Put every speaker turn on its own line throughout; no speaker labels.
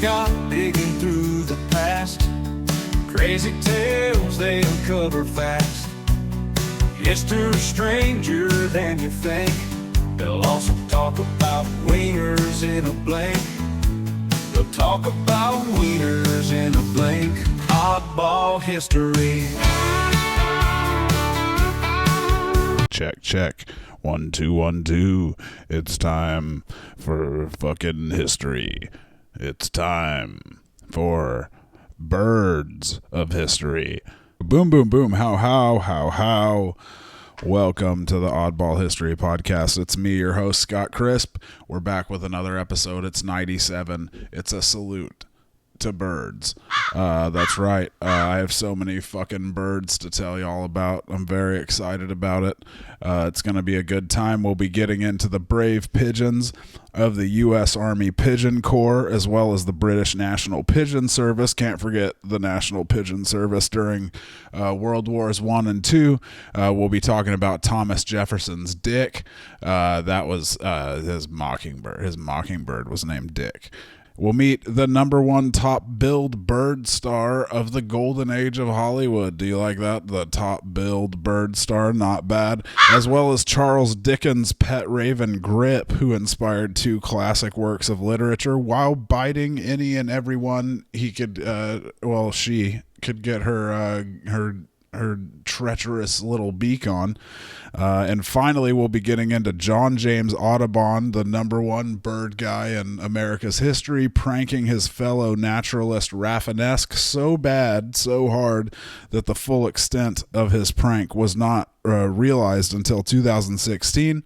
Got digging through the past, crazy tales they uncover fast. History's stranger than you think. They'll also talk about wieners in a blink. They'll talk about wieners in a blink. Oddball History.
Check, check. 1, 2, 1, 2. It's time for fucking history. It's time for birds of history. Boom, boom, boom. How. Welcome to the Oddball History Podcast. It's me, your host, Scott Crisp. We're back with another episode. It's 97. It's a salute to birds. That's right. I have so many fucking birds to tell you all about. I'm very excited about it. It's going to be a good time. We'll be getting into the brave pigeons of the U.S. Army Pigeon Corps, as well as the British National Pigeon Service. Can't forget the National Pigeon Service during World Wars I and II. We'll be talking about Thomas Jefferson's Dick. That was his mockingbird. His mockingbird was named Dick. We'll meet the number one top-billed bird star of the golden age of Hollywood. Do you like that? The top-billed bird star, not bad. As well as Charles Dickens' pet raven Grip, who inspired two classic works of literature while biting any and everyone he could, she could get her treacherous little beak on. And finally, we'll be getting into John James Audubon, the number one bird guy in America's history, pranking his fellow naturalist Rafinesque so bad, so hard, that the full extent of his prank was not realized until 2016.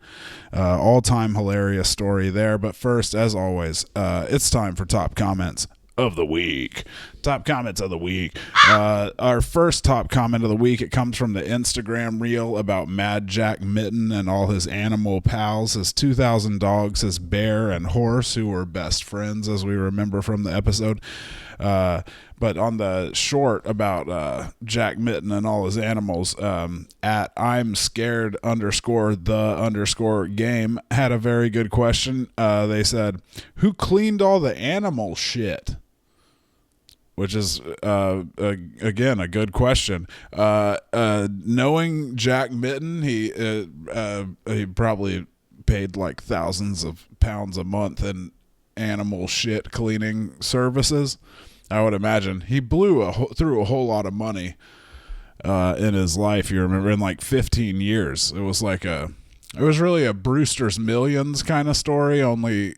All-time hilarious story there. But first, as always, it's time for top comments of the week. Top comments of the week. Our first top comment of the week, it comes from the Instagram reel about Mad Jack Mitten and all his animal pals, his 2,000 dogs, his bear and horse, who were best friends, as we remember from the episode. But on the short about Jack Mitten and all his animals, at I'm scared _ game had a very good question. They said, who cleaned all the animal shit? Which is, again, a good question. Knowing Jack Mitten, he probably paid like thousands of pounds a month in animal shit cleaning services. I would imagine he blew through a whole lot of money in his life. You remember, in like 15 years, it was really a Brewster's Millions kind of story. Only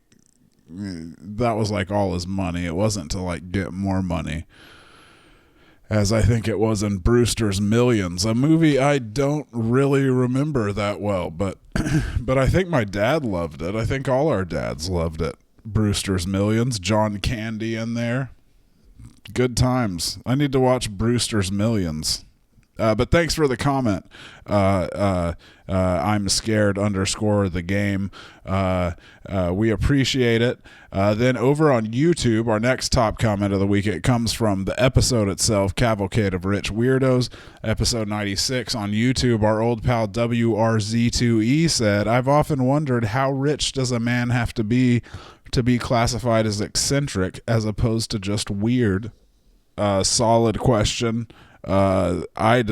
that was like all his money. It wasn't to like get more money, as I think it was in Brewster's Millions, a movie I don't really remember that well, but I think my dad loved it. I think all our dads loved it. Brewster's Millions, John Candy in there. Good times. I need to watch Brewster's Millions. But thanks for the comment. I'm scared _ the game. We appreciate it. Then over on YouTube, our next top comment of the week, it comes from the episode itself, Cavalcade of Rich Weirdos, episode 96 on YouTube. Our old pal WRZ2E said, I've often wondered how rich does a man have to be classified as eccentric as opposed to just weird? Solid question. I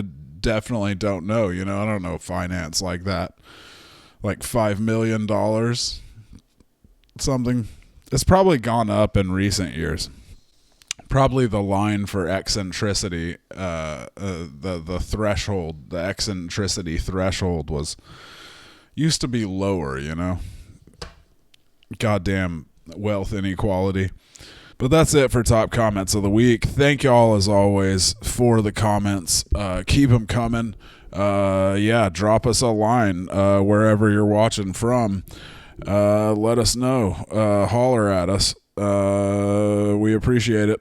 definitely don't know. I don't know finance like that. Like $5 million, something. It's probably gone up in recent years. Probably the line for eccentricity, the threshold, the eccentricity threshold used to be lower. Goddamn wealth inequality. But that's it for top comments of the week. Thank y'all, as always, for the comments. Keep them coming. Drop us a line wherever you're watching from. Let us know. Holler at us. We appreciate it.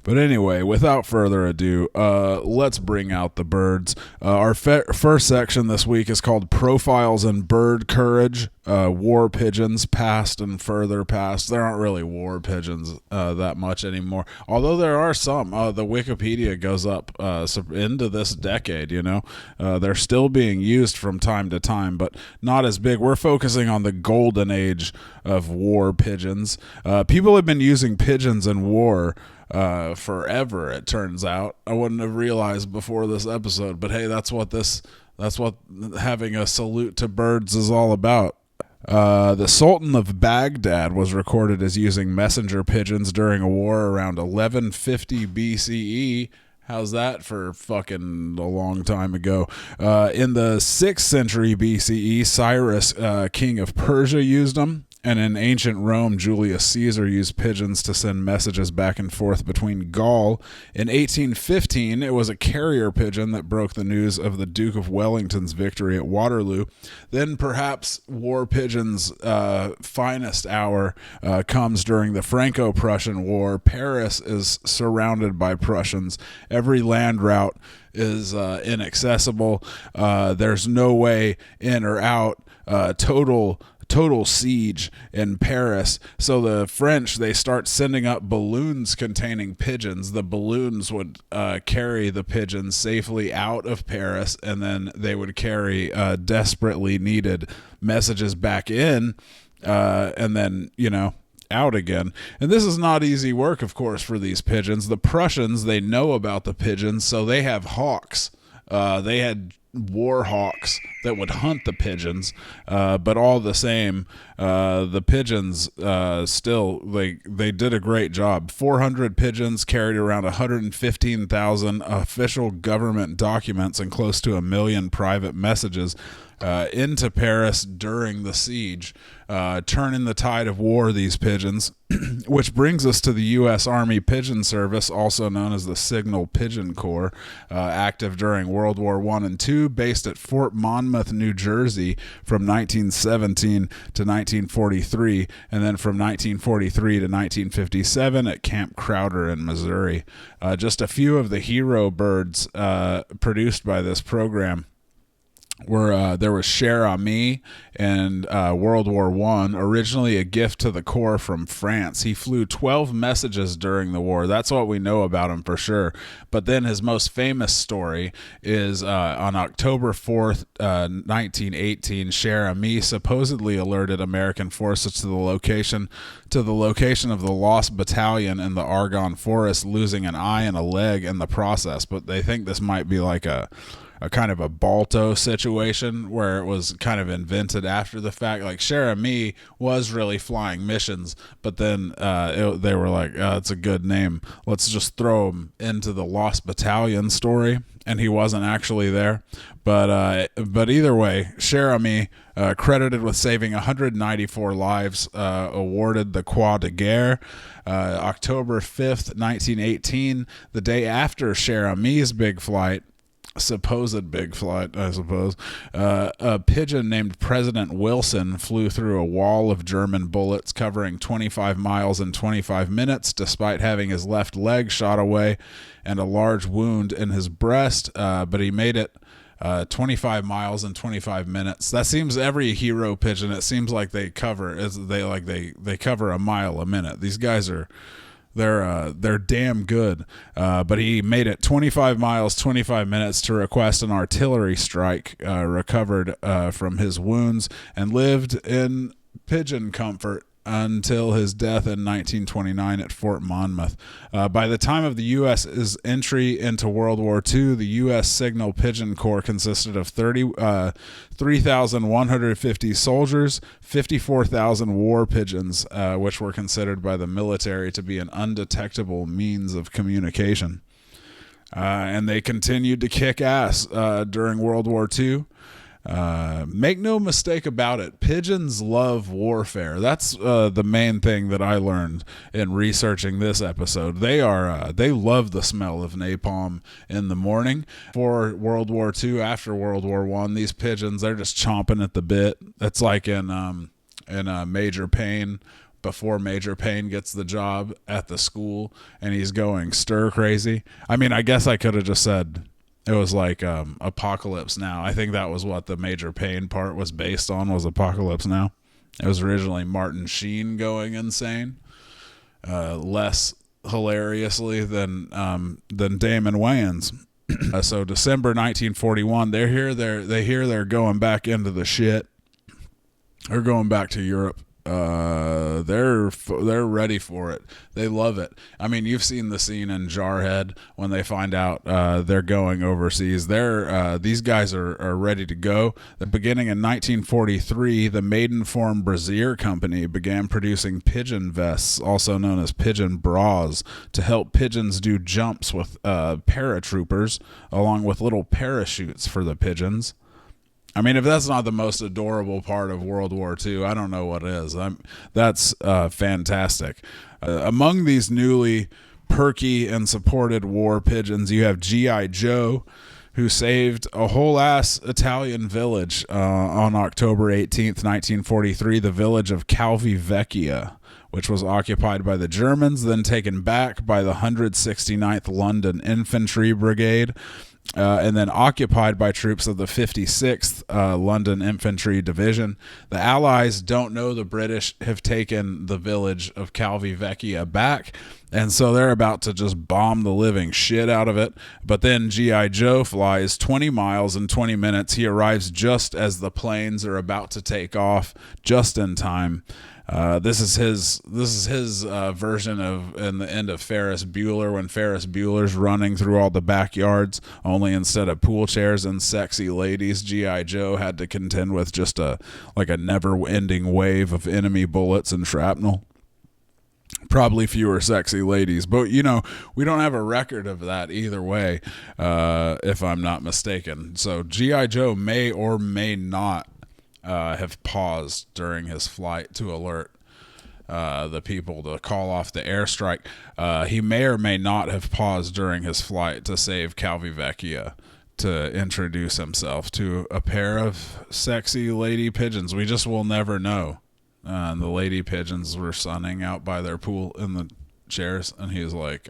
But anyway, without further ado, let's bring out the birds. Our first section this week is called Profiles in Bird Courage, War Pigeons, Past and Further Past. There aren't really war pigeons that much anymore, although there are some. The Wikipedia goes up into this decade, They're still being used from time to time, but not as big. We're focusing on the golden age of war pigeons. People have been using pigeons in war forever, it turns out. I wouldn't have realized before this episode, but hey, that's what having a salute to birds is all about. The Sultan of Baghdad was recorded as using messenger pigeons during a war around 1150 BCE. How's that for fucking a long time ago? In the 6th century BCE, Cyrus, king of Persia, used them. And in ancient Rome, Julius Caesar used pigeons to send messages back and forth between Gaul. In 1815, it was a carrier pigeon that broke the news of the Duke of Wellington's victory at Waterloo. Then perhaps war pigeons' finest hour comes during the Franco-Prussian War. Paris is surrounded by Prussians. Every land route is inaccessible. There's no way in or out. Total siege in Paris. So the French, they start sending up balloons containing pigeons. The balloons would carry the pigeons safely out of Paris, and then they would carry desperately needed messages back in, and then, out again. And this is not easy work, of course, for these pigeons. The Prussians, they know about the pigeons, so they have hawks. They had war hawks that would hunt the pigeons, but all the same, the pigeons still, they did a great job. 400 pigeons carried around 115,000 official government documents and close to 1 million private messages into Paris during the siege, turning the tide of war, these pigeons. Which brings us to the U.S. Army Pigeon Service, also known as the Signal Pigeon Corps, active during World War I and II, based at Fort Monmouth, New Jersey from 1917 to 1943, and then from 1943 to 1957 at Camp Crowder in Missouri. Just a few of the hero birds produced by this program were there was Cher Ami in World War I, originally a gift to the Corps from France. He flew 12 messages during the war. That's what we know about him for sure. But then his most famous story is on October 4th, 1918, Cher Ami supposedly alerted American forces to the location of the lost battalion in the Argonne Forest, losing an eye and a leg in the process. But they think this might be like a kind of a Balto situation where it was kind of invented after the fact. Like Cher Ami was really flying missions, but then they were like, it's a good name, let's just throw him into the Lost Battalion story, and he wasn't actually there. But either way, Cher Ami, credited with saving 194 lives, awarded the Croix de Guerre. October 5th, 1918, the day after Cher Ami's supposed big flight, I suppose, a pigeon named President Wilson flew through a wall of German bullets covering 25 miles in 25 minutes, despite having his left leg shot away and a large wound in his breast, but he made it 25 miles in 25 minutes. That seems every hero pigeon, it seems like they cover a mile a minute. These guys are they're damn good, but he made it 25 miles, 25 minutes to request an artillery strike, recovered from his wounds, and lived in pigeon comfort until his death in 1929 at Fort Monmouth. By the time of the U.S.'s entry into World War II, the U.S. Signal Pigeon Corps consisted of 3,150 soldiers, 54,000 war pigeons, which were considered by the military to be an undetectable means of communication. And they continued to kick ass during World War II. Make no mistake about it, pigeons love warfare. That's the main thing that I learned in researching this episode. They love the smell of napalm in the morning. For World War II, after World War I, these pigeons, they're just chomping at the bit. It's like in Major Payne, before Major Payne gets the job at the school, and he's going stir crazy. I mean, I guess I could have just said it was like Apocalypse Now. I think that was what the Major Payne part was based on, was Apocalypse Now. It was originally Martin Sheen going insane, less hilariously than Damon Wayans. So December 1941, they hear they're going back into the shit. They're going back to Europe. They're ready for it. They love it. I mean, you've seen the scene in Jarhead when they find out they're going overseas. These guys are ready to go. Beginning in 1943, the Maidenform Brassiere Company began producing pigeon vests, also known as pigeon bras, to help pigeons do jumps with paratroopers, along with little parachutes for the pigeons. I mean, if that's not the most adorable part of World War II, I don't know what is. That's fantastic. Among these newly perky and supported war pigeons, you have G.I. Joe, who saved a whole ass Italian village on October 18th, 1943, the village of Calvi Vecchia, which was occupied by the Germans, then taken back by the 169th London Infantry Brigade, and then occupied by troops of the 56th London Infantry Division. The Allies don't know the British have taken the village of Calvi Vecchia back, and so they're about to just bomb the living shit out of it. But then G.I. Joe flies 20 miles in 20 minutes. He arrives just as the planes are about to take off, just in time. This is his version of in the end of Ferris Bueller, when Ferris Bueller's running through all the backyards, only instead of pool chairs and sexy ladies, G.I. Joe had to contend with just a never-ending wave of enemy bullets and shrapnel. Probably fewer sexy ladies, but we don't have a record of that either way, if I'm not mistaken. So G.I. Joe may or may not have paused during his flight to alert the people to call off the airstrike. He may or may not have paused during his flight to save Calvi Vecchia, to introduce himself to a pair of sexy lady pigeons. We just will never know. And the lady pigeons were sunning out by their pool in the chairs, and he was like,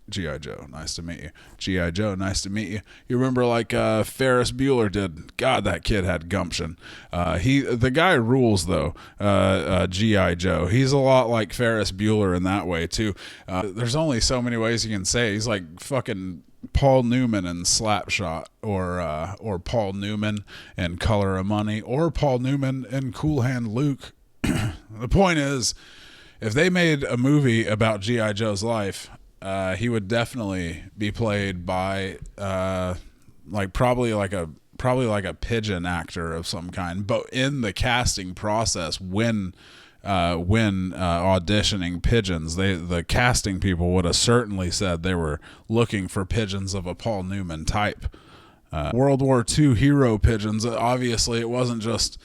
G.I. Joe, nice to meet you. G.I. Joe, nice to meet you. You remember like Ferris Bueller did? God, that kid had gumption. The guy rules though. G.I. Joe. He's a lot like Ferris Bueller in that way too. There's only so many ways you can say it. He's like fucking Paul Newman in Slapshot, or Paul Newman in Color of Money, or Paul Newman in Cool Hand Luke. The point is, if they made a movie about G.I. Joe's life, he would definitely be played by probably like a pigeon actor of some kind. But in the casting process, when auditioning pigeons, the casting people would have certainly said they were looking for pigeons of a Paul Newman type. World War II hero pigeons. Obviously, it wasn't just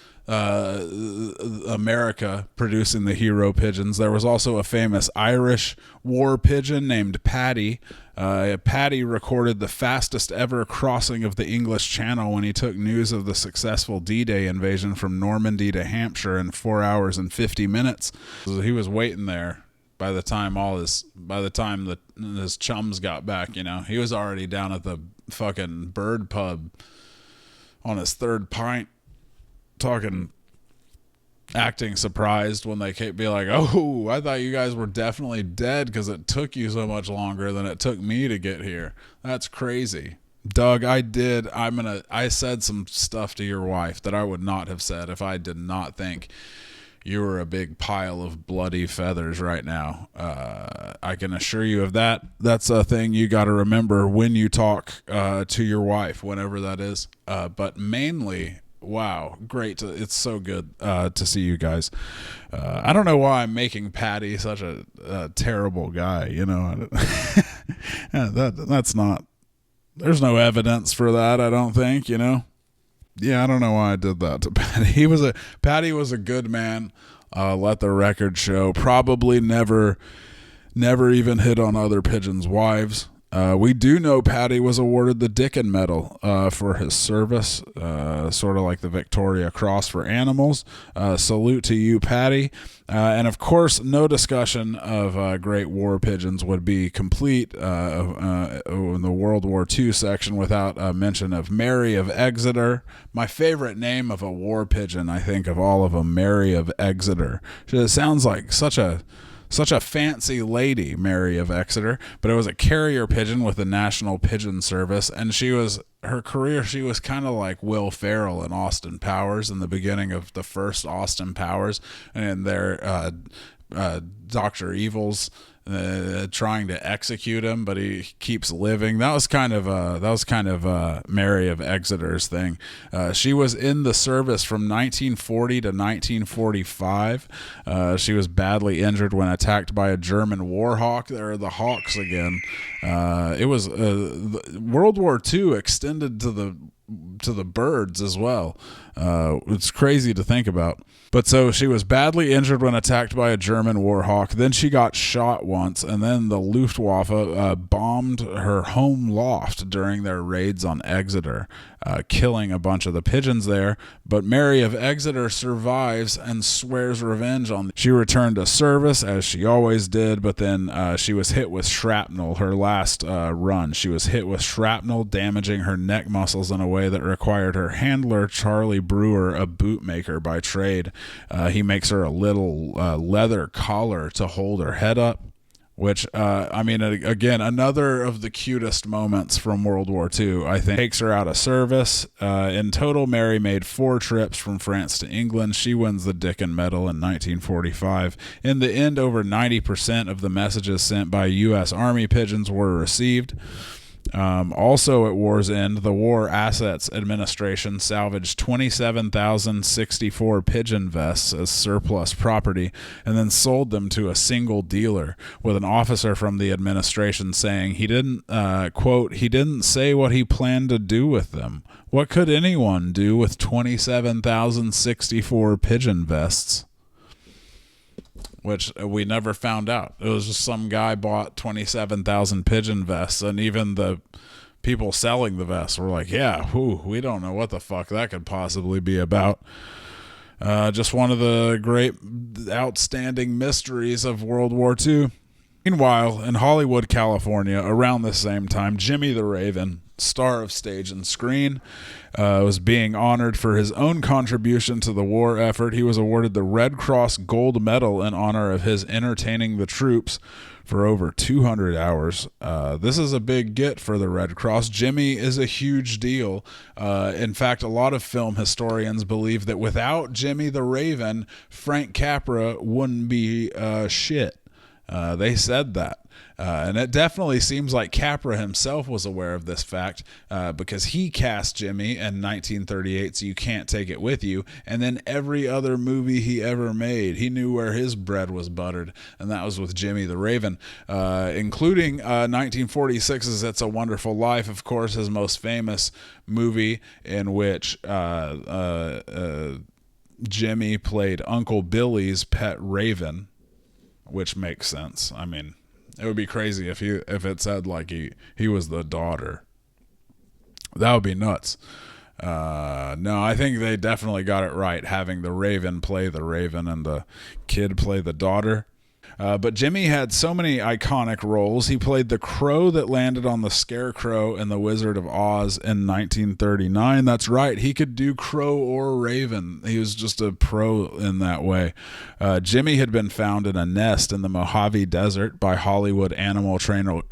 America producing the hero pigeons. There was also a famous Irish war pigeon named Paddy. Paddy recorded the fastest ever crossing of the English Channel when he took news of the successful D-Day invasion from Normandy to Hampshire in 4 hours and 50 minutes. So he was waiting there by the time his chums got back. He was already down at the fucking Bird pub on his third pint, acting surprised when they can't be like, oh, I thought you guys were definitely dead because it took you so much longer than it took me to get here. That's crazy. Doug, I said some stuff to your wife that I would not have said if I did not think you were a big pile of bloody feathers right now. I can assure you of that. That's a thing you got to remember when you talk to your wife, whenever that is. But mainly, wow, great. It's so good to see you guys. I don't know why I'm making Patty such a terrible guy, that's not, there's no evidence for that, I don't think, Yeah, I don't know why I did that to Patty. Patty was a good man, let the record show. Probably never even hit on other pigeons' wives. We do know Patty was awarded the Dickens Medal for his service, sort of like the Victoria Cross for animals. Salute to you, Patty. And of course, no discussion of great war pigeons would be complete in the World War II section without a mention of Mary of Exeter. My favorite name of a war pigeon, I think, of all of them, Mary of Exeter. It sounds like such a fancy lady, Mary of Exeter, but it was a carrier pigeon with the National Pigeon Service, and she was kind of like Will Ferrell and Austin Powers in the beginning of the first Austin Powers, and their Dr. Evil's trying to execute him, but he keeps living. That was kind of Mary of Exeter's thing. She was in the service from 1940 to 1945. She was badly injured when attacked by a German war hawk. There are the hawks again. It was World War II extended to the birds as well. It's crazy to think about. But so she was badly injured when attacked by a German war hawk. Then she got shot once, and then the Luftwaffe bombed her home loft during their raids on Exeter, killing a bunch of the pigeons there. But Mary of Exeter survives and swears revenge on them. She returned to service, as she always did, but then she was hit with shrapnel her last run. She was hit with shrapnel, damaging her neck muscles in a way that required her handler, Charlie Brewer, a bootmaker by trade. He makes her a little leather collar to hold her head up, which, again, another of the cutest moments from World War II, I think. Takes her out of service. In total, Mary made 4 trips from France to England. She wins the Dickens Medal in 1945. In the end, over 90% of the messages sent by U.S. Army pigeons were received. Also at war's end, the War Assets Administration salvaged 27,064 pigeon vests as surplus property and then sold them to a single dealer, with an officer from the administration saying he didn't, quote, he didn't say what he planned to do with them. What could anyone do with 27,064 pigeon vests? Which we never found out. It was just some guy bought 27,000 pigeon vests, and even the people selling the vests were like, yeah, we don't know what the fuck that could possibly be about. Just one of the great, outstanding mysteries of World War II. Meanwhile, in Hollywood, California, around the same time, Jimmy the Raven, star of stage and screen, was being honored for his own contribution to the war effort. He was awarded the Red Cross Gold Medal in honor of his entertaining the troops for over 200 hours. This is a big get for the Red Cross. Jimmy is a huge deal. In fact, a lot of film historians believe that without Jimmy the Raven, Frank Capra wouldn't be shit. They said that. And it definitely seems like Capra himself was aware of this fact, because he cast Jimmy in 1938's You Can't Take It With You, and then every other movie he ever made, he knew where his bread was buttered, and that was with Jimmy the Raven, including 1946's It's a Wonderful Life, of course, his most famous movie, in which Jimmy played Uncle Billy's pet raven, which makes sense. I mean, it would be crazy if it said like he was the daughter. That would be nuts. No, I think they definitely got it right, having the raven play the raven and the kid play the daughter. But Jimmy had so many iconic roles. He played the crow that landed on the scarecrow in The Wizard of Oz in 1939. That's right. He could do crow or raven. He was just a pro in that way. Jimmy had been found in a nest in the Mojave Desert by Hollywood animal trainer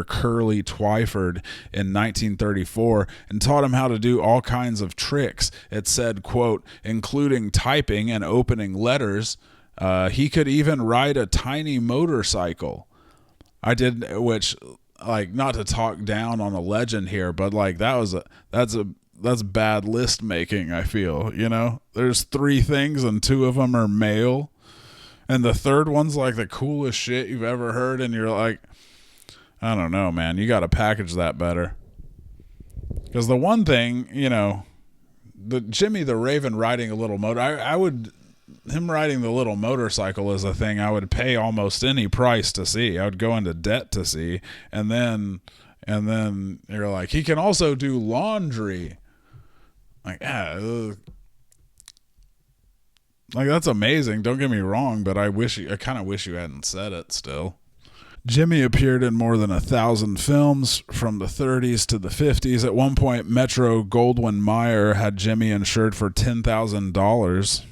Curly Twyford in 1934 and taught him how to do all kinds of tricks. It said, quote, including typing and opening letters. He could even ride a tiny motorcycle. Which, like, not to talk down on a legend here, but like that's bad list making, I feel, you know? There's 3 things and 2 of them are male, and the third one's like the coolest shit you've ever heard, and you're like, I don't know, man, you got to package that better. Because the one thing, you know, the Jimmy the Raven riding a little motor, I would him riding the little motorcycle is a thing I would pay almost any price to see. I would go into debt to see. And then you're like, he can also do laundry. Like, like, that's amazing. Don't get me wrong, but I kind of wish you hadn't said it still. Jimmy appeared in more than 1,000 films from the 30s to the 50s. At one point, Metro-Goldwyn-Mayer had Jimmy insured for $10,000,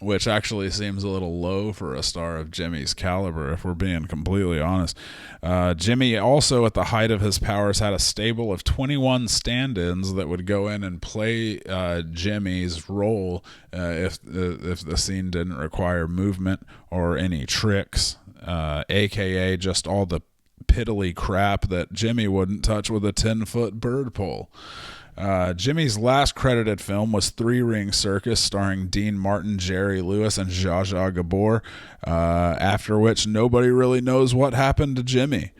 which actually seems a little low for a star of Jimmy's caliber, if we're being completely honest. Jimmy also, at the height of his powers, had a stable of 21 stand-ins that would go in and play Jimmy's role if the scene didn't require movement or any tricks. AKA just all the piddly crap that Jimmy wouldn't touch with a 10-foot bird pole. Jimmy's last credited film was Three Ring Circus, starring Dean Martin, Jerry Lewis, and Zsa Zsa Gabor, after which nobody really knows what happened to Jimmy.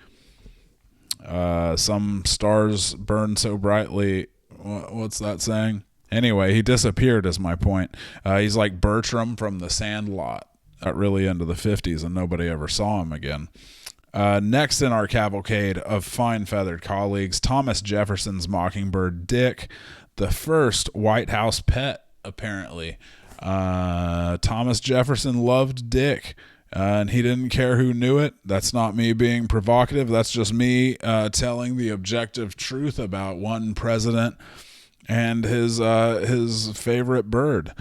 Some stars burn so brightly. What's that saying? Anyway, he disappeared is my point. He's like Bertram from The Sandlot. Got really into the 50s and nobody ever saw him again. Next in our cavalcade of fine feathered colleagues, Thomas Jefferson's mockingbird Dick, the first White House pet, apparently. Thomas Jefferson loved Dick, and he didn't care who knew it. That's not me being provocative. That's just me telling the objective truth about one president and his favorite bird.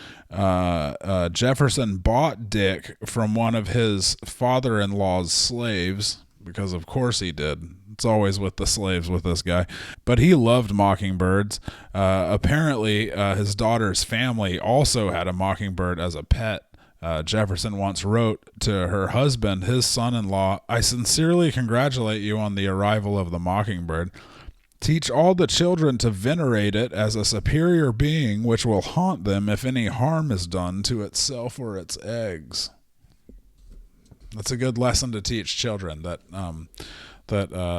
Jefferson bought Dick from one of his father-in-law's slaves, because of course he did. It's always with the slaves with this guy. But he loved mockingbirds. Apparently, his daughter's family also had a mockingbird as a pet. Jefferson once wrote to her husband, his son-in-law, "I sincerely congratulate you on the arrival of the mockingbird. Teach all the children to venerate it as a superior being which will haunt them if any harm is done to itself or its eggs." That's a good lesson to teach children, that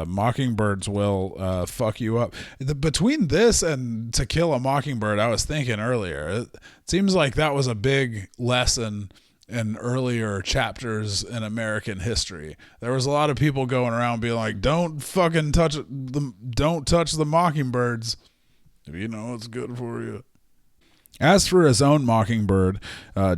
mockingbirds will fuck you up. Between this and To Kill a Mockingbird, I was thinking earlier, it seems like that was a big lesson in earlier chapters in American history. There was a lot of people going around being like, don't touch the mockingbirds if you know it's good for you. As for his own mockingbird,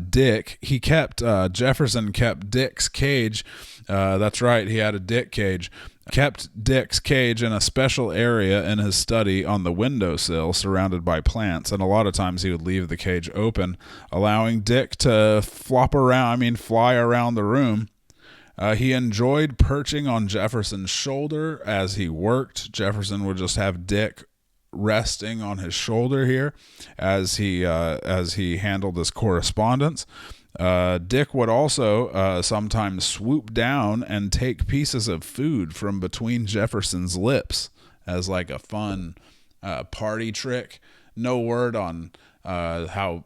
Dick, Jefferson kept Dick's cage. That's right, he had a Dick cage. Kept Dick's cage in a special area in his study on the windowsill, surrounded by plants, and a lot of times he would leave the cage open, allowing Dick to fly around the room. He enjoyed perching on Jefferson's shoulder as he worked. Jefferson would just have Dick resting on his shoulder here as he handled his correspondence. Dick would also sometimes swoop down and take pieces of food from between Jefferson's lips as like a fun party trick. No word on how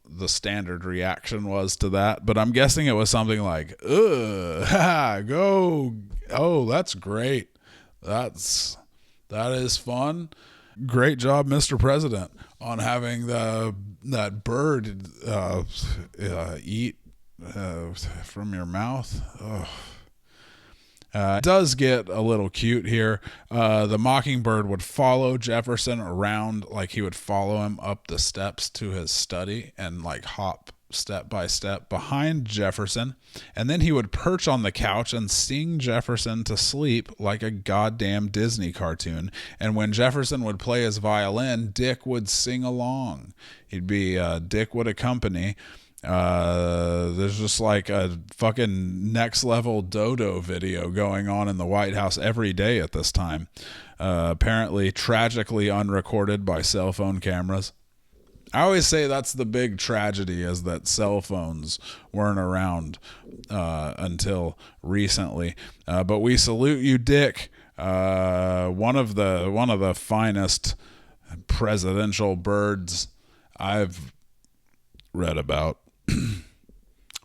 the standard reaction was to that, but I'm guessing it was something like, "Ugh, go! Oh, that's great. That is fun. Great job, Mr. President, on having that bird eat from your mouth." It does get a little cute here. The mockingbird would follow Jefferson around, like he would follow him up the steps to his study and like hop step by step behind Jefferson, and then he would perch on the couch and sing Jefferson to sleep like a goddamn Disney cartoon. And when Jefferson would play his violin, Dick would sing along. Dick would accompany. There's just like a fucking next level dodo video going on in the White House every day at this time. Apparently tragically unrecorded by cell phone cameras. I always say that's the big tragedy, is that cell phones weren't around until recently. But we salute you, Dick. One of the finest presidential birds I've read about.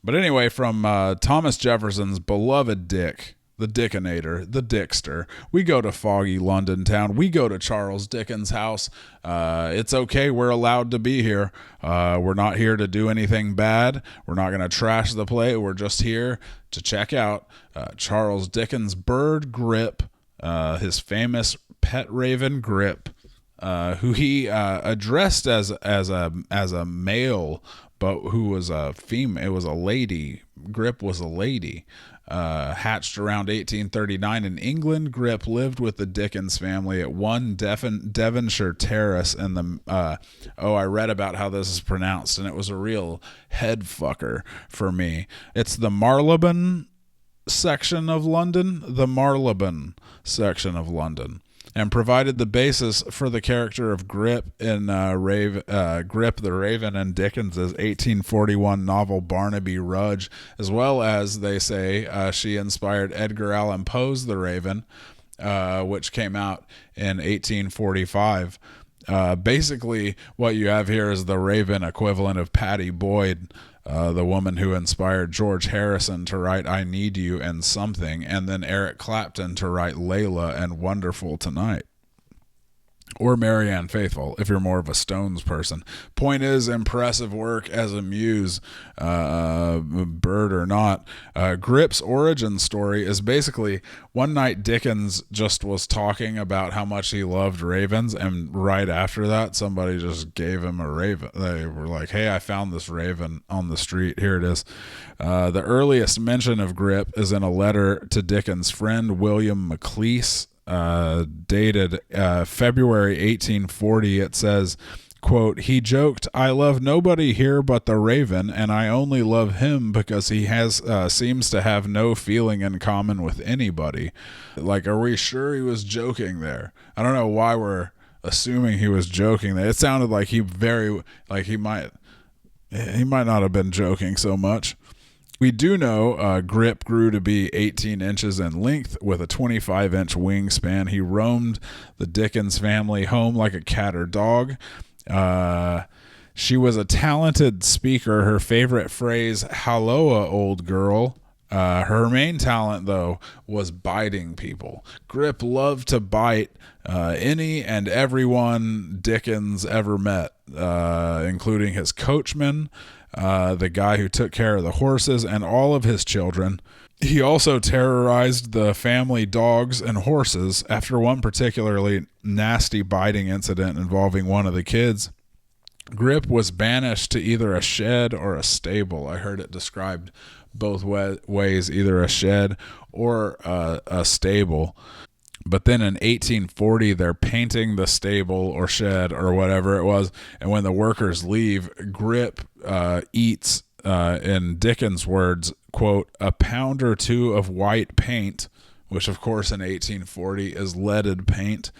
But anyway, from Thomas Jefferson's beloved Dick, the Dickinator, the Dickster. We go to foggy London town. We go to Charles Dickens' house. It's okay. We're allowed to be here. We're not here to do anything bad. We're not going to trash the play. We're just here to check out Charles Dickens' bird Grip, his famous pet raven Grip, who he addressed as a male, but who was a female. It was a lady. Grip was a lady. Hatched around 1839 in England, Grip lived with the Dickens family at 1 Devonshire Terrace in the I read about how this is pronounced, and it was a real head fucker for me. It's the Marylebone section of London, and provided the basis for the character of Grip in Grip the Raven in Dickens' 1841 novel Barnaby Rudge, as well as, they say, she inspired Edgar Allan Poe's The Raven, which came out in 1845. Basically, what you have here is the Raven equivalent of Patty Boyd, the woman who inspired George Harrison to write I Need You and Something, and then Eric Clapton to write Layla and Wonderful Tonight. Or Marianne Faithfull, if you're more of a Stones person. Point is, impressive work as a muse, bird or not. Grip's origin story is basically, one night Dickens just was talking about how much he loved ravens, and right after that, somebody just gave him a raven. They were like, hey, I found this raven on the street. Here it is. The earliest mention of Grip is in a letter to Dickens' friend William Maclise, dated February 1840. It says, quote, he joked, I love nobody here but the raven, and I only love him because he has seems to have no feeling in common with anybody. Like, are we sure he was joking there? I don't know why we're assuming he was joking there. It sounded like he might not have been joking so much. We do know Grip grew to be 18 inches in length with a 25-inch wingspan. He roamed the Dickens family home like a cat or dog. She was a talented speaker. Her favorite phrase, halloa, old girl. Her main talent, though, was biting people. Grip loved to bite any and everyone Dickens ever met, including his coachman, the guy who took care of the horses, and all of his children. He also terrorized the family dogs and horses after one particularly nasty biting incident involving one of the kids. Grip was banished to either a shed or a stable. I heard it described both ways, either a shed or a stable. But then in 1840, they're painting the stable or shed or whatever it was. And when the workers leave, Grip eats, in Dickens' words, quote, a pound or two of white paint, which of course in 1840 is leaded paint.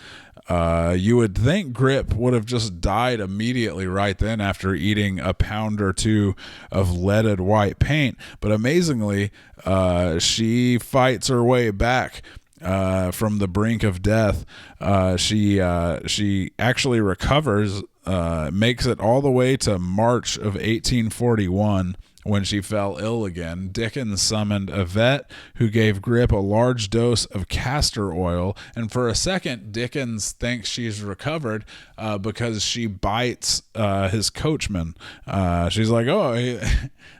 You would think Grip would have just died immediately right then after eating a pound or two of leaded white paint. But amazingly, she fights her way back from the brink of death. She actually recovers, makes it all the way to March of 1841 when she fell ill again. Dickens summoned a vet who gave Grip a large dose of castor oil, and for a second Dickens thinks she's recovered because she bites his coachman. She's like,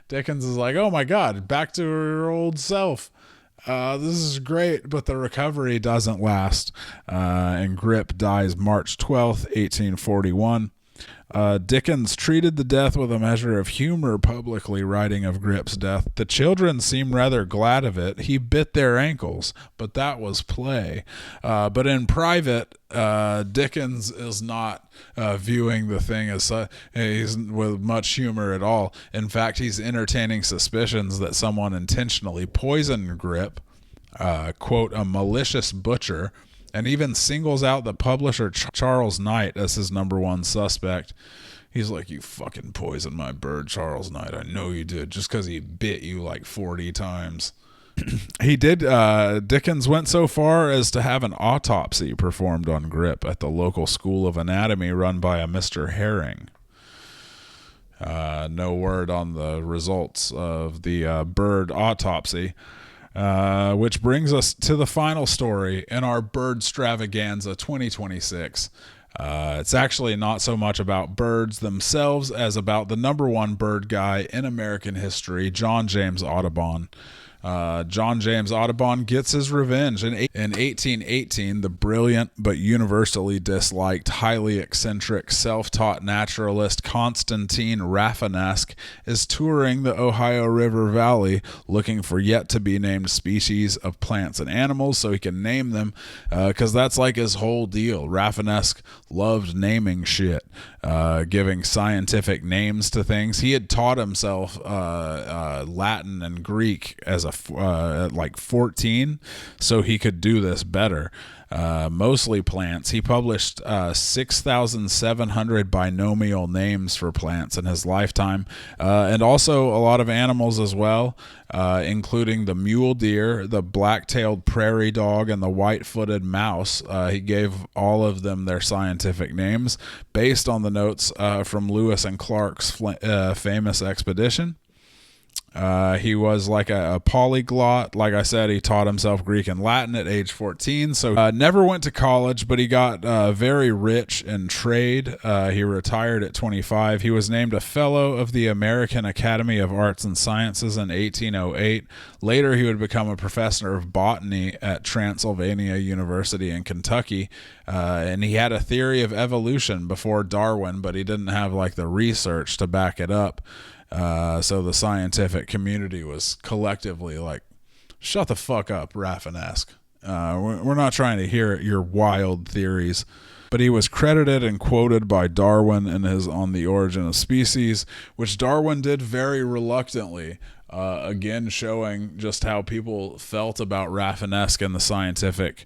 Dickens is like, oh my God, back to her old self. This is great, but the recovery doesn't last, and Grip dies March 12th, 1841. Dickens treated the death with a measure of humor, publicly writing of Grip's death. The children seemed rather glad of it. He bit their ankles, but that was play. But in private, Dickens is not viewing the thing as he's with much humor at all. In fact, he's entertaining suspicions that someone intentionally poisoned Grip, quote, a malicious butcher, and even singles out the publisher Charles Knight as his number one suspect. He's like, you fucking poisoned my bird, Charles Knight. I know you did, just because he bit you like 40 times. He did. Dickens went so far as to have an autopsy performed on Grip at the local school of anatomy run by a Mr. Herring. No word on the results of the bird autopsy. Which brings us to the final story in our Birdstravaganza 2026. It's actually not so much about birds themselves as about the number one bird guy in American history, John James Audubon. John James Audubon gets his revenge. In 1818, the brilliant but universally disliked, highly eccentric, self-taught naturalist Constantine Rafinesque is touring the Ohio River Valley looking for yet-to-be-named species of plants and animals so he can name them, because that's like his whole deal. Rafinesque loved naming shit, giving scientific names to things. He had taught himself Latin and Greek as at like 14, so he could do this better. Mostly plants. He published 6,700 binomial names for plants in his lifetime, and also a lot of animals as well, including the mule deer, the black-tailed prairie dog, and the white-footed mouse. He gave all of them their scientific names based on the notes from Lewis and Clark's famous expedition. He was like a polyglot. Like I said, he taught himself Greek and Latin at age 14. So never went to college, but he got very rich in trade. He retired at 25. He was named a fellow of the American Academy of Arts and Sciences in 1808. Later, he would become a professor of botany at Transylvania University in Kentucky. And he had a theory of evolution before Darwin, but he didn't have like the research to back it up. So the scientific community was collectively like, shut the fuck up, Rafinesque. We're not trying to hear your wild theories. But he was credited and quoted by Darwin in his On the Origin of Species, which Darwin did very reluctantly, again showing just how people felt about Rafinesque in the scientific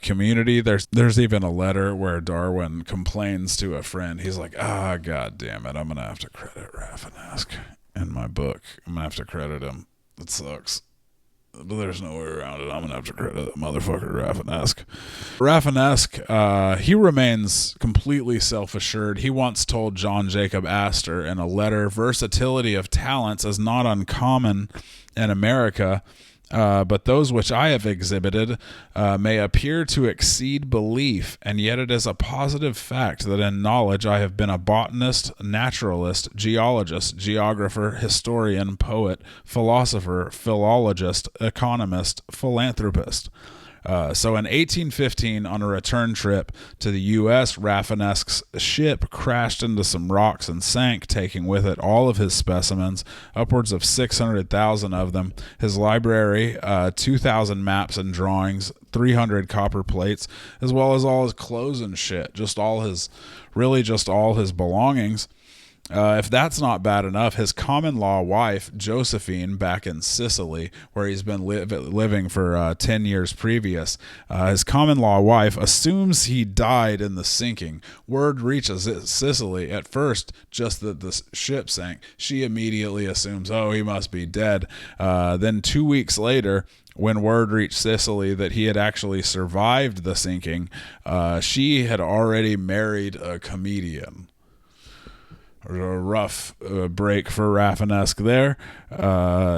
community. There's even a letter where Darwin complains to a friend. He's like, God damn it, I'm going to have to credit Rafinesque in my book. I'm going to have to credit him. It sucks. But there's no way around it. I'm going to have to credit that motherfucker Rafinesque. Rafinesque, he remains completely self-assured. He once told John Jacob Astor in a letter, versatility of talents is not uncommon in America, but those which I have exhibited may appear to exceed belief, and yet it is a positive fact that in knowledge I have been a botanist, naturalist, geologist, geographer, historian, poet, philosopher, philologist, economist, philanthropist. So in 1815, on a return trip to the U.S., Rafinesque's ship crashed into some rocks and sank, taking with it all of his specimens, upwards of 600,000 of them, his library, 2,000 maps and drawings, 300 copper plates, as well as all his clothes and shit, just all his belongings. If that's not bad enough, his common-law wife, Josephine, back in Sicily, where he's been living for 10 years previous, his common-law wife assumes he died in the sinking. Word reaches Sicily. At first, just that the ship sank. She immediately assumes, he must be dead. Then 2 weeks later, when word reached Sicily that he had actually survived the sinking, she had already married a comedian. A rough break for Rafinesque there.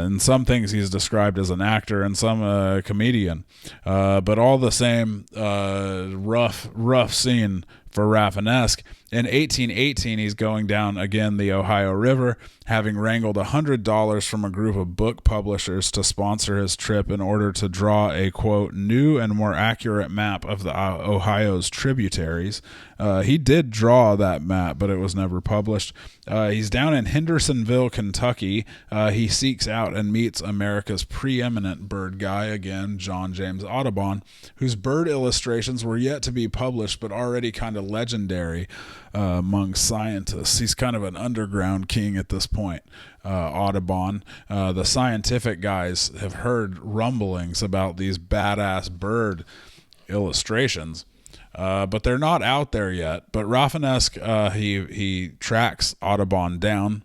In some things he's described as an actor and some comedian. But all the same, rough scene for Rafinesque. In 1818, he's going down again the Ohio River, having wrangled $100 from a group of book publishers to sponsor his trip in order to draw a, quote, new and more accurate map of the Ohio's tributaries. He did draw that map, but it was never published. He's down in Hendersonville, Kentucky. He seeks out and meets America's preeminent bird guy, again, John James Audubon, whose bird illustrations were yet to be published, but already kind of legendary among scientists. He's kind of an underground king at this point, Audubon. The scientific guys have heard rumblings about these badass bird illustrations, but they're not out there yet. But Rafinesque, he tracks Audubon down.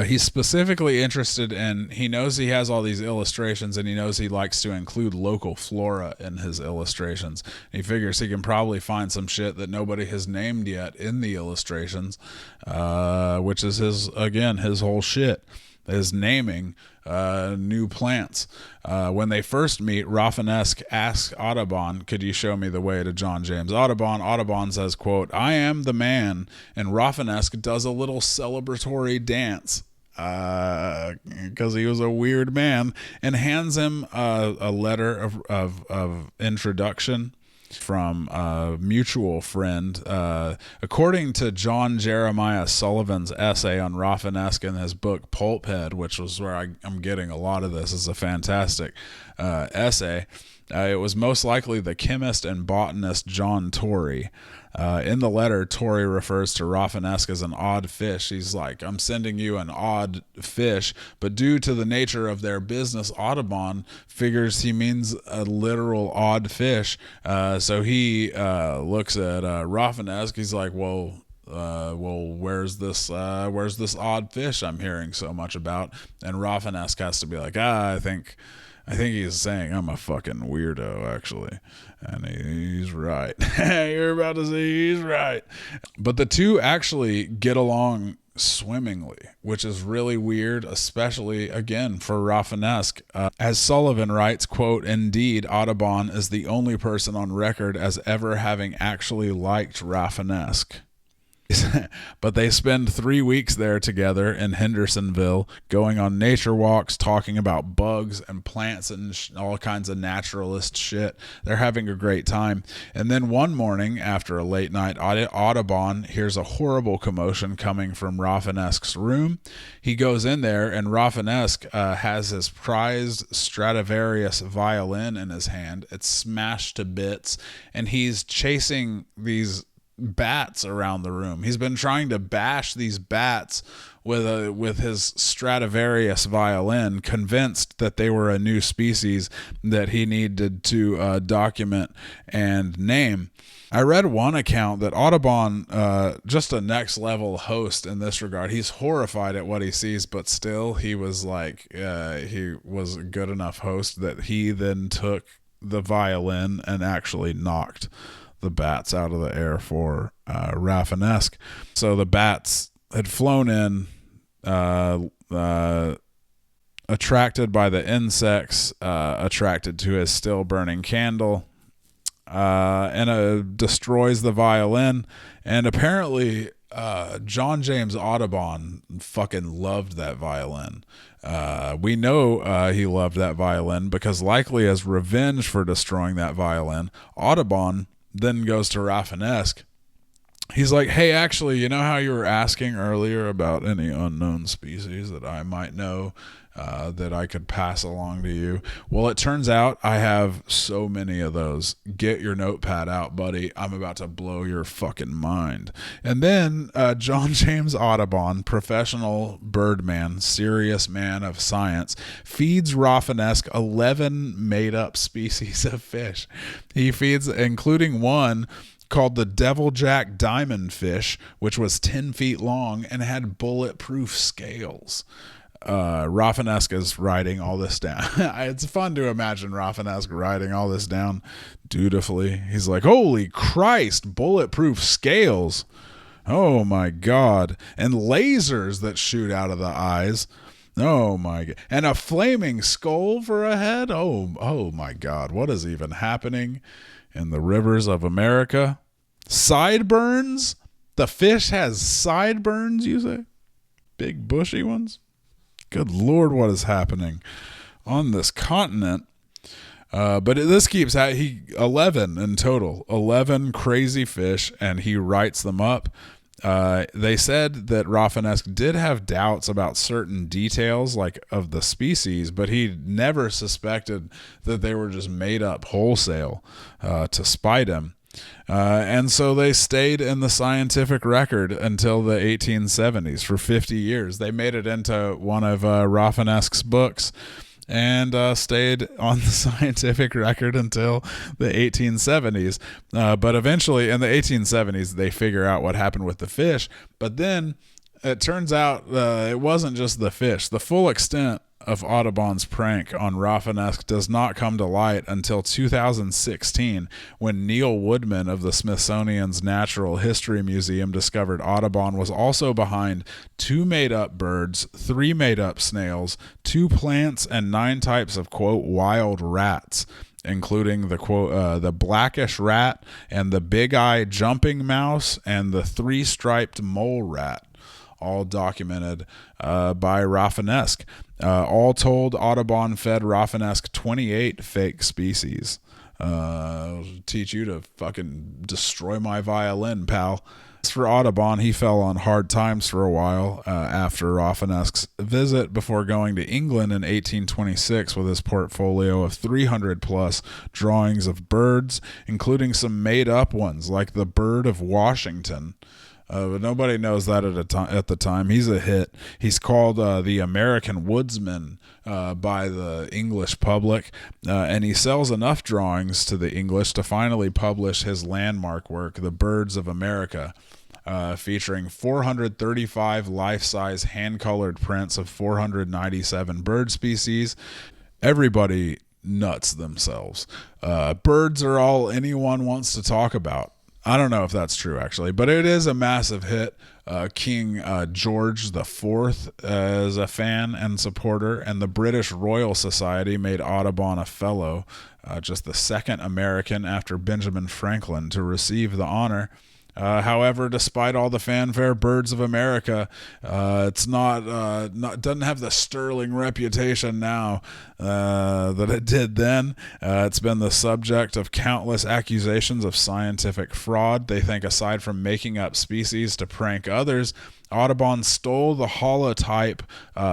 He's specifically interested in, he knows he has all these illustrations, and he knows he likes to include local flora in his illustrations. He figures he can probably find some shit that nobody has named yet in the illustrations, which is his whole shit. is naming new plants. When they first meet, Rafinesque asks Audubon, could you show me the way to John James Audubon? Audubon says, quote, I am the man. And Rafinesque does a little celebratory dance because he was a weird man, and hands him a letter of introduction from a mutual friend. According to John Jeremiah Sullivan's essay on Rafinesque in his book Pulphead, which was where I'm getting a lot of this, is a fantastic essay. It was most likely the chemist and botanist John Torrey. In the letter, Torrey refers to Rafinesque as an odd fish. He's like, I'm sending you an odd fish, but due to the nature of their business, Audubon figures he means a literal odd fish. So he looks at Rafinesque. He's like, well, where's this odd fish I'm hearing so much about? And Rafinesque has to be like, I think he's saying I'm a fucking weirdo, actually. And he's right. You're about to say he's right. But the two actually get along swimmingly, which is really weird, especially, again, for Rafinesque. As Sullivan writes, quote, indeed, Audubon is the only person on record as ever having actually liked Rafinesque. But they spend 3 weeks there together in Hendersonville, going on nature walks, talking about bugs and plants and all kinds of naturalist shit. They're having a great time. And then one morning, after a late night, Audubon hears a horrible commotion coming from Rafinesque's room. He goes in there, and Rafinesque has his prized Stradivarius violin in his hand. It's smashed to bits, and he's chasing these bats around the room. He's been trying to bash these bats with his Stradivarius violin, convinced that they were a new species that he needed to document and name. I read one account that Audubon, just a next level host in this regard, he's horrified at what he sees, but still he was like, he was a good enough host that he then took the violin and actually knocked the bats out of the air for Rafinesque. So the bats had flown in, attracted by the insects, attracted to his still burning candle, and destroys the violin. And apparently John James Audubon fucking loved that violin. We know he loved that violin because, likely as revenge for destroying that violin, Audubon then goes to Rafinesque. He's like, hey, actually, you know how you were asking earlier about any unknown species that I might know that I could pass along to you? Well, it turns out I have so many of those. Get your notepad out, buddy. I'm about to blow your fucking mind. And then John James Audubon, professional birdman, serious man of science, feeds Rafinesque 11 made-up species of fish. He feeds, including one called the deviljack diamond fish, which was 10 feet long and had bulletproof scales. Rafinesque is writing all this down. It's fun to imagine Rafinesque writing all this down dutifully. He's like, holy Christ, bulletproof scales. Oh my God. And lasers that shoot out of the eyes. Oh my God. And a flaming skull for a head. Oh my God. What is even happening in the rivers of America? Sideburns? The fish has sideburns, you say? Big bushy ones? Good Lord, what is happening on this continent? But this keeps 11 in total, 11 crazy fish, and he writes them up. They said that Rafinesque did have doubts about certain details, like of the species, but he never suspected that they were just made up wholesale to spite him. And so they stayed in the scientific record until the 1870s. For 50 years. They made it into one of Rafinesque's books and stayed on the scientific record until the 1870s. But eventually, in the 1870s, they figure out what happened with the fish. But then it turns out it wasn't just the fish. The full extent of Audubon's prank on Rafinesque does not come to light until 2016, when Neil Woodman of the Smithsonian's Natural History Museum discovered Audubon was also behind 2 made-up birds, 3 made-up snails, 2 plants, and 9 types of, quote, wild rats, including the, quote, the blackish rat and the big-eye jumping mouse and the 3-striped mole rat, all documented by Rafinesque. All told, Audubon fed Rafinesque 28 fake species. Teach you to fucking destroy my violin, pal. As for Audubon, he fell on hard times for a while after Rafinesque's visit, before going to England in 1826 with his portfolio of 300-plus drawings of birds, including some made-up ones like the bird of Washington. But nobody knows that at the time. He's a hit. He's called the American Woodsman by the English public, and he sells enough drawings to the English to finally publish his landmark work, The Birds of America, featuring 435 life-size hand-colored prints of 497 bird species. Everybody nuts themselves. Birds are all anyone wants to talk about. I don't know if that's true, actually, but it is a massive hit. King George IV is a fan and supporter, and the British Royal Society made Audubon a fellow, just the second American after Benjamin Franklin to receive the honor. However, despite all the fanfare, Birds of America, it's doesn't have the sterling reputation now that it did then. It's been the subject of countless accusations of scientific fraud. They think, aside from making up species to prank others, Audubon stole the holotype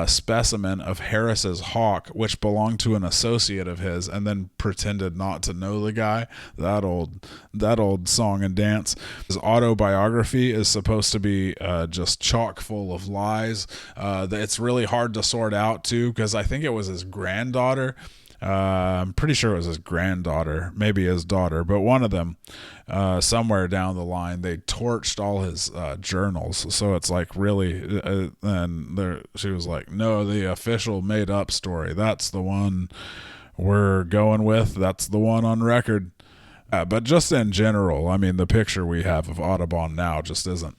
specimen of Harris's hawk, which belonged to an associate of his, and then pretended not to know the guy. That old song and dance. His autobiography is supposed to be just chock full of lies. It's really hard to sort out too, because I think it was his granddaughter. I'm pretty sure it was his granddaughter, maybe his daughter, but one of them, somewhere down the line, they torched all his journals. So it's like, really, and she was like, no, the official made up story, that's the one we're going with, that's the one on record. But just in general, I mean, the picture we have of Audubon now just isn't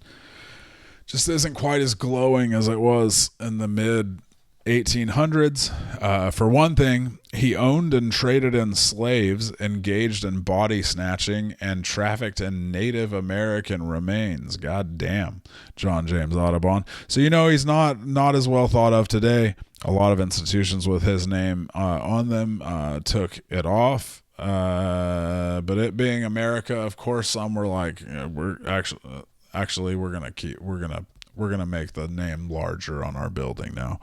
quite as glowing as it was in the mid 1800s. For one thing, he owned and traded in slaves, engaged in body snatching, and trafficked in Native American remains. God damn, John James Audubon. So he's not as well thought of today. A lot of institutions with his name on them took it off. But it being America, of course, some were like, we're gonna make the name larger on our building now.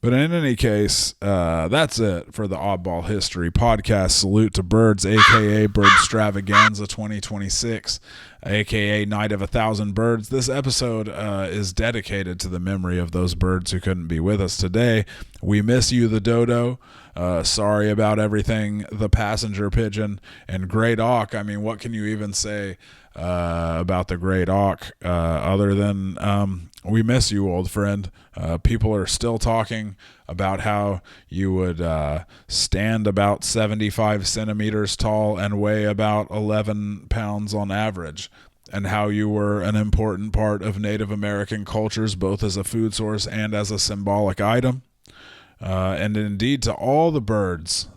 But in any case, that's it for the Oddball History Podcast. Salute to birds, aka Birdstravaganza 2026, aka Night of 1,000 Birds. This episode is dedicated to the memory of those birds who couldn't be with us today. We miss you, the dodo. Sorry about everything, the passenger pigeon, and great auk. I mean, what can you even say about the great auk other than we miss you, old friend. People are still talking about how you would stand about 75 centimeters tall and weigh about 11 pounds on average, and how you were an important part of Native American cultures, both as a food source and as a symbolic item. And indeed, to all the birds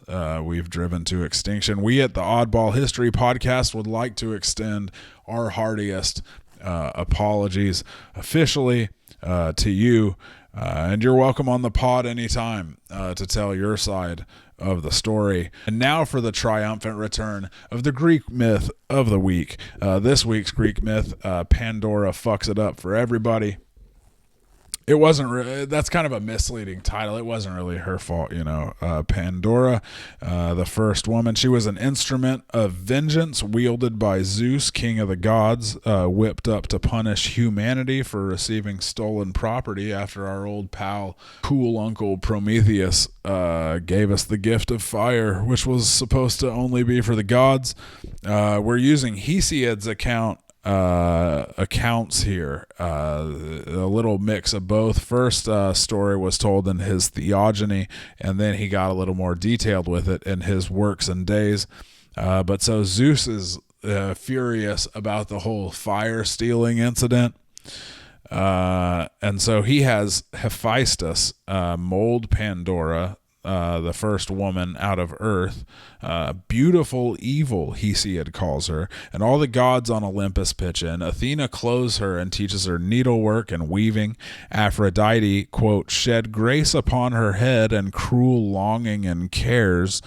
we've driven to extinction, we at the Oddball History Podcast would like to extend our heartiest apologies officially to you. And you're welcome on the pod anytime to tell your side of the story. And now for the triumphant return of the Greek myth of the week. This week's Greek myth, Pandora fucks it up for everybody. It wasn't that's kind of a misleading title. It wasn't really her fault, Pandora, the first woman, she was an instrument of vengeance wielded by Zeus, king of the gods, whipped up to punish humanity for receiving stolen property after our old pal, cool uncle Prometheus, gave us the gift of fire, which was supposed to only be for the gods. We're using Hesiod's account accounts here, a little mix of both. First story was told in his Theogony, and then he got a little more detailed with it in his Works and Days. But so Zeus is furious about the whole fire stealing incident. And so he has Hephaestus mold Pandora, the first woman out of earth, beautiful evil, Hesiod calls her, and all the gods on Olympus pitch in. Athena clothes her and teaches her needlework and weaving. Aphrodite, quote, shed grace upon her head and cruel longing and cares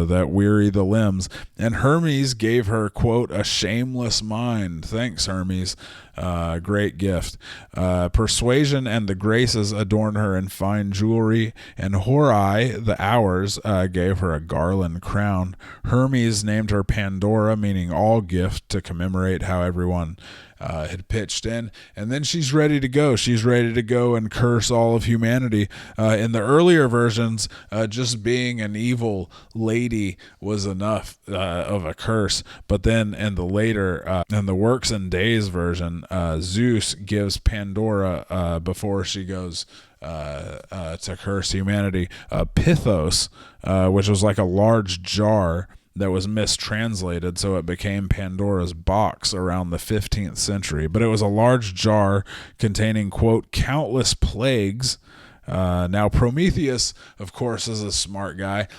that weary the limbs, and Hermes gave her, quote, a shameless mind. Thanks, Hermes. Great gift. Persuasion and the graces adorn her in fine jewelry, and Horai, the hours, gave her a garland crown. Hermes named her Pandora, meaning all gift, to commemorate how everyone had pitched in, and then she's ready to go. She's ready to go and curse all of humanity. In the earlier versions, just being an evil lady was enough of a curse, but then in the later, in the Works and Days version, Zeus gives Pandora, before she goes to curse humanity, Pythos, which was like a large jar that was mistranslated, so it became Pandora's box around the 15th century. But it was a large jar containing, quote, countless plagues. Now Prometheus, of course, is a smart guy.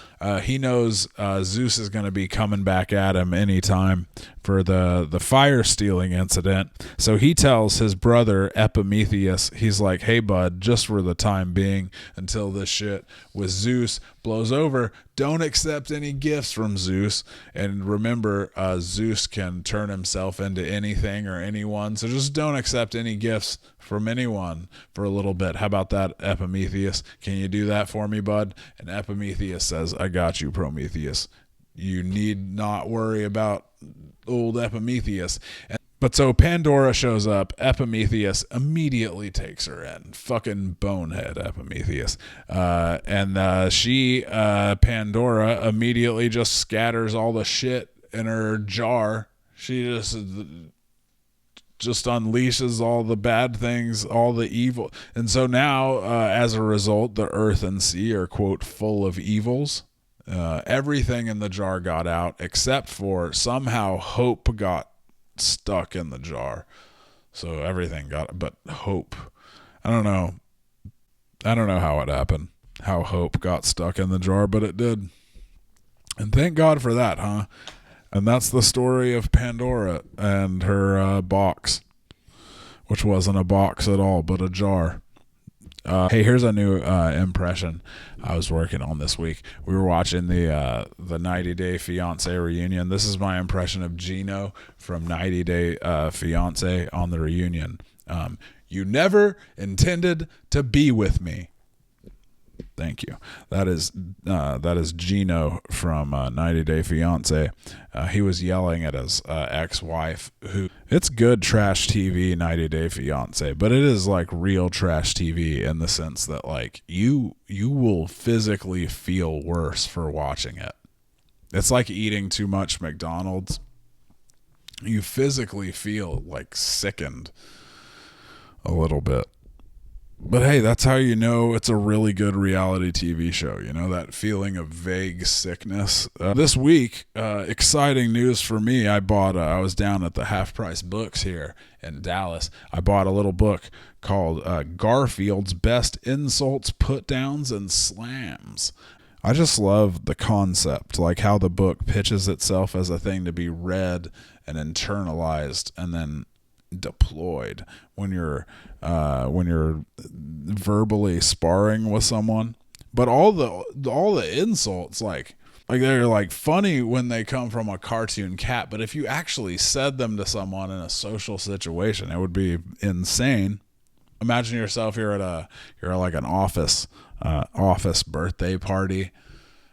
He knows Zeus is going to be coming back at him anytime for the fire stealing incident. So he tells his brother Epimetheus, he's like, hey bud, just for the time being, until this shit with Zeus blows over, don't accept any gifts from Zeus. And remember, Zeus can turn himself into anything or anyone, so just don't accept any gifts from anyone for a little bit. How about that, Epimetheus? Can you do that for me, bud? And Epimetheus says, I got you, Prometheus. You need not worry about old Epimetheus. But so Pandora shows up. Epimetheus immediately takes her in. Fucking bonehead Epimetheus. And she, Pandora, immediately just scatters all the shit in her jar. She just unleashes all the bad things, all the evil. And so now, as a result, the earth and sea are, quote, full of evils. Everything in the jar got out, except for somehow hope got stuck in the jar. So everything got, but hope, I don't know how it happened, how hope got stuck in the jar, but it did. And thank God for that, huh? And that's the story of Pandora and her box, which wasn't a box at all, but a jar. Hey, here's a new impression I was working on this week. We were watching the 90 Day Fiance reunion. This is my impression of Gino from 90 Day Fiance on the reunion. You never intended to be with me. Thank you. That is Gino from 90 Day Fiance. He was yelling at his ex-wife, who, it's good trash TV, 90 Day Fiance, but it is like real trash TV in the sense that like you will physically feel worse for watching it. It's like eating too much McDonald's. You physically feel like sickened a little bit. But hey, that's how you know it's a really good reality TV show. You know, that feeling of vague sickness. This week, exciting news for me. I was down at the Half Price Books here in Dallas. I bought a little book called Garfield's Best Insults, Put-Downs, and Slams. I just love the concept, like how the book pitches itself as a thing to be read and internalized and then deployed when you're verbally sparring with someone. But all the insults, like they're like funny when they come from a cartoon cat, but if you actually said them to someone in a social situation, it would be insane. Imagine yourself, you're like an office birthday party,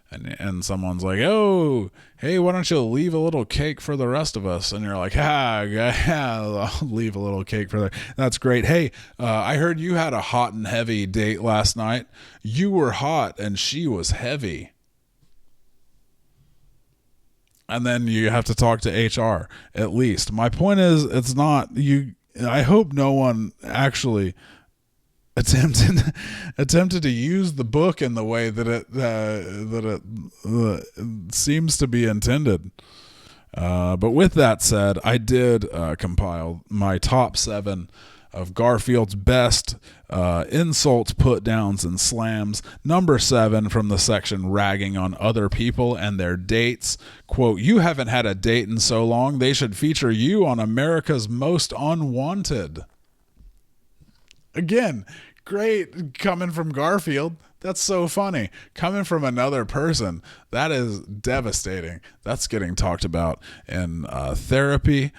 and someone's like, oh, hey, why don't you leave a little cake for the rest of us? And you're like, I'll leave a little cake for that. That's great. Hey, I heard you had a hot and heavy date last night. You were hot and she was heavy. and then you have to talk to HR at least. My point is, it's not you. I hope no one actually attempted to use the book in the way that it seems to be intended. But with that said, I did compile my top 7 of Garfield's best insults, put downs, and slams. Number 7 from the section ragging on other people and their dates. Quote, "You haven't had a date in so long, they should feature you on America's Most Unwanted." Again, great coming from Garfield. That's so funny. Coming from another person, that is devastating. That's getting talked about in therapy.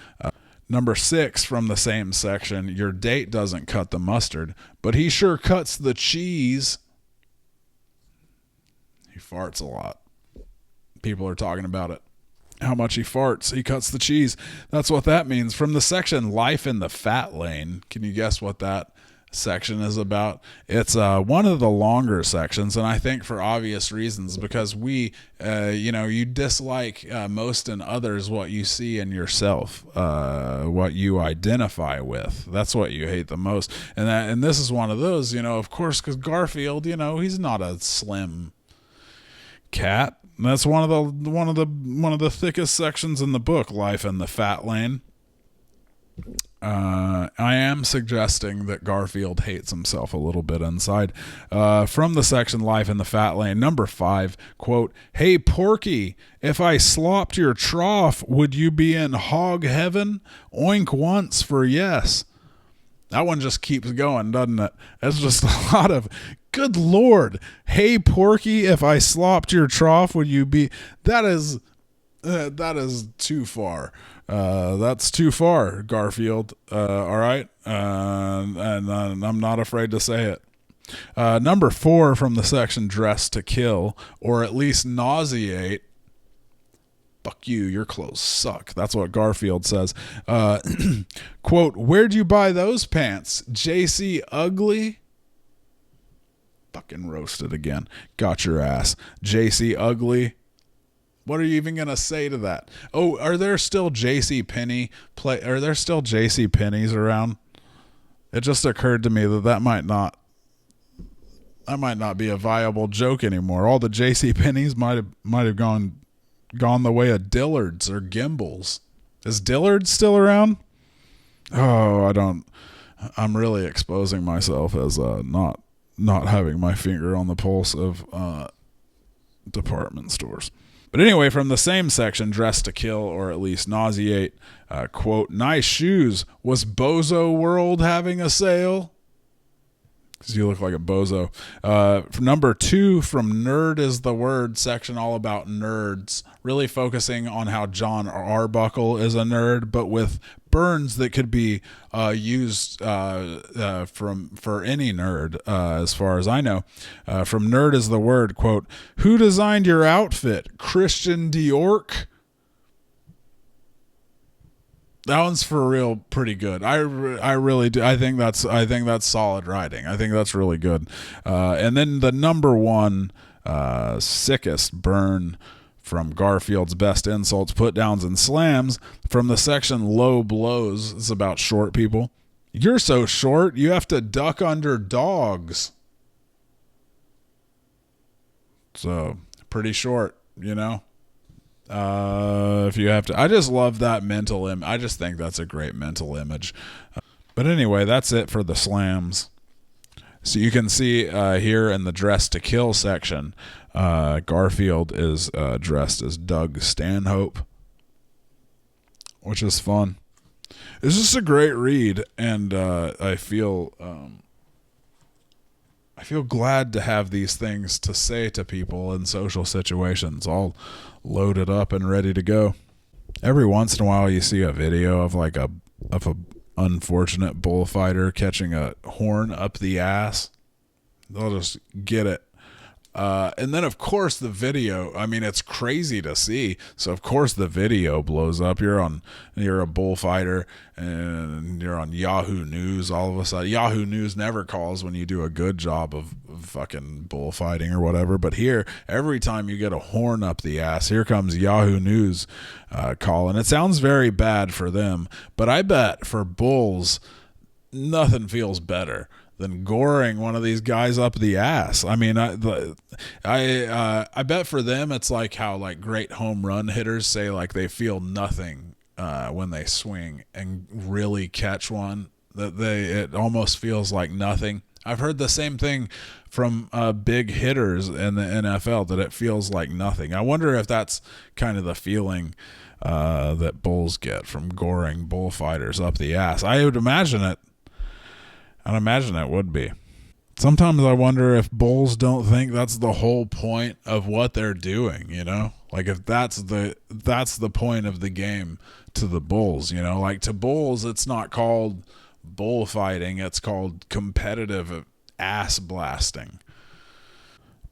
Number 6 from the same section, "Your date doesn't cut the mustard, but he sure cuts the cheese." He farts a lot. People are talking about it. How much he farts. He cuts the cheese. That's what that means. From the section Life in the Fat Lane, can you guess what that section is about? It's one of the longer sections, and I think for obvious reasons, because you dislike most and others what you see in yourself, what you identify with. That's what you hate the most, and this is one of those, of course, because Garfield, he's not a slim cat. That's one of the thickest sections in the book, Life in the Fat Lane. I am suggesting that Garfield hates himself a little bit inside. From the section Life in the Fat Lane, number 5, quote, "Hey, Porky, if I slopped your trough, would you be in hog heaven? Oink once for yes." That one just keeps going, doesn't it? It's just a lot of, good Lord. Hey, Porky, if I slopped your trough, would you be... That is too far. That's too far, Garfield. All right. And I'm not afraid to say it. Number 4 from the section Dress to Kill, or at least nauseate. Fuck you, your clothes suck. That's what Garfield says. Quote, "Where'd you buy those pants? JC Ugly?" Fucking roasted again. Got your ass. JC Ugly. What are you even going to say to that? Oh, are there still JC Penney's around? It just occurred to me that might not be a viable joke anymore. All the JC Penney's might have gone the way of Dillard's or Gimbel's. Is Dillard's still around? Oh, I'm really exposing myself as not having my finger on the pulse of department stores. But anyway, from the same section, Dress to Kill, or at least nauseate, quote, "Nice shoes. Was Bozo World having a sale?" Because you look like a bozo. Number 2 from Nerd is the Word section, all about nerds. Really focusing on how John Arbuckle is a nerd, but with burns that could be used for any nerd, as far as I know. From Nerd is the Word, quote, "Who designed your outfit? Christian Dior?" That one's for real pretty good. I really do. I think that's solid writing. I think that's really good. And then the number 1 sickest burn from Garfield's best insults, put downs, and slams, from the section Low Blows. It's about short people. "You're so short, you have to duck under dogs." So pretty short, if you have to. I just love that mental I just think that's a great mental image. But anyway, that's it for the slams. So you can see here in the Dress to Kill section, Garfield is dressed as Doug Stanhope, which is fun. It's just a great read, and I feel glad to have these things to say to people in social situations, all loaded up and ready to go. Every once in a while, you see a video of a unfortunate bullfighter catching a horn up the ass. They'll just get it And then, of course, the video, I mean, it's crazy to see. So, of course, the video blows up. You're a bullfighter and you're on Yahoo News all of a sudden. Yahoo News never calls when you do a good job of fucking bullfighting or whatever. But here, every time you get a horn up the ass, here comes Yahoo News calling. It sounds very bad for them, but I bet for bulls, nothing feels better than goring one of these guys up the ass. I mean, I bet for them it's like how like great home run hitters say like they feel nothing when they swing and really catch one. It almost feels like nothing. I've heard the same thing from big hitters in the NFL that it feels like nothing. I wonder if that's kind of the feeling that bulls get from goring bullfighters up the ass. I would imagine it. I'd imagine it would be. Sometimes I wonder if bulls don't think that's the whole point of what they're doing, you know? Like if that's the point of the game to the bulls, you know? Like to bulls, it's not called bullfighting, it's called competitive ass blasting.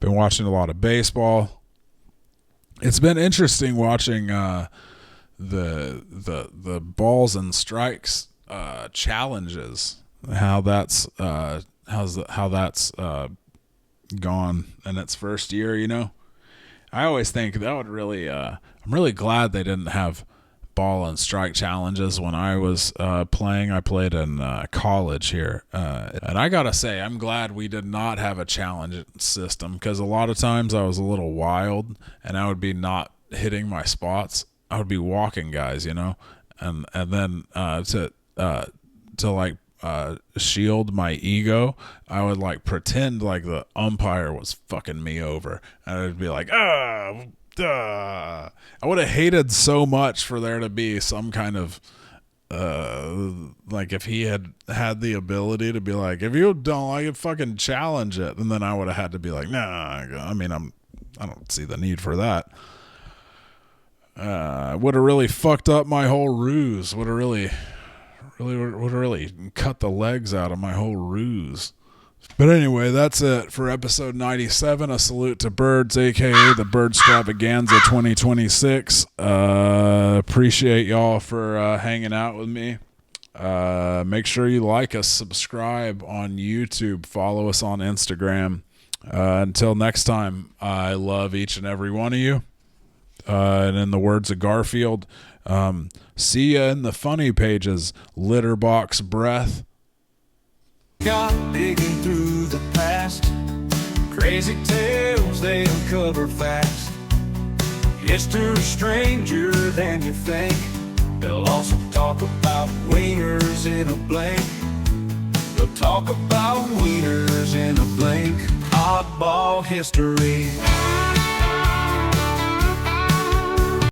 Been watching a lot of baseball. It's been interesting watching the balls and strikes challenges. How that's gone in its first year, you know. I always think that would really I'm really glad they didn't have ball and strike challenges when I was playing. I played in college here, and I gotta say I'm glad we did not have a challenge system, because a lot of times I was a little wild and I would be not hitting my spots. I would be walking guys, you know, and then to like shield my ego, I would like pretend like the umpire was fucking me over, and I'd be like, I would have hated so much for there to be some kind of like if he had the ability to be like, if you don't like it, fucking challenge it, and then I would have had to be like, nah, I mean, I don't see the need for that. Would have really fucked up my whole ruse. Would have really cut the legs out of my whole ruse. But anyway, that's it for episode 97. A salute to birds, aka the Birdstravaganza 2026. Appreciate y'all for hanging out with me. Make sure you like us, subscribe on YouTube, follow us on Instagram. Until next time, I love each and every one of you. And in the words of Garfield, see ya in the funny pages, litterbox breath.
Got digging through the past, crazy tales they uncover fast. History's stranger than you think. They'll also talk about wieners in a blink. They'll talk about wieners in a blink. Oddball history.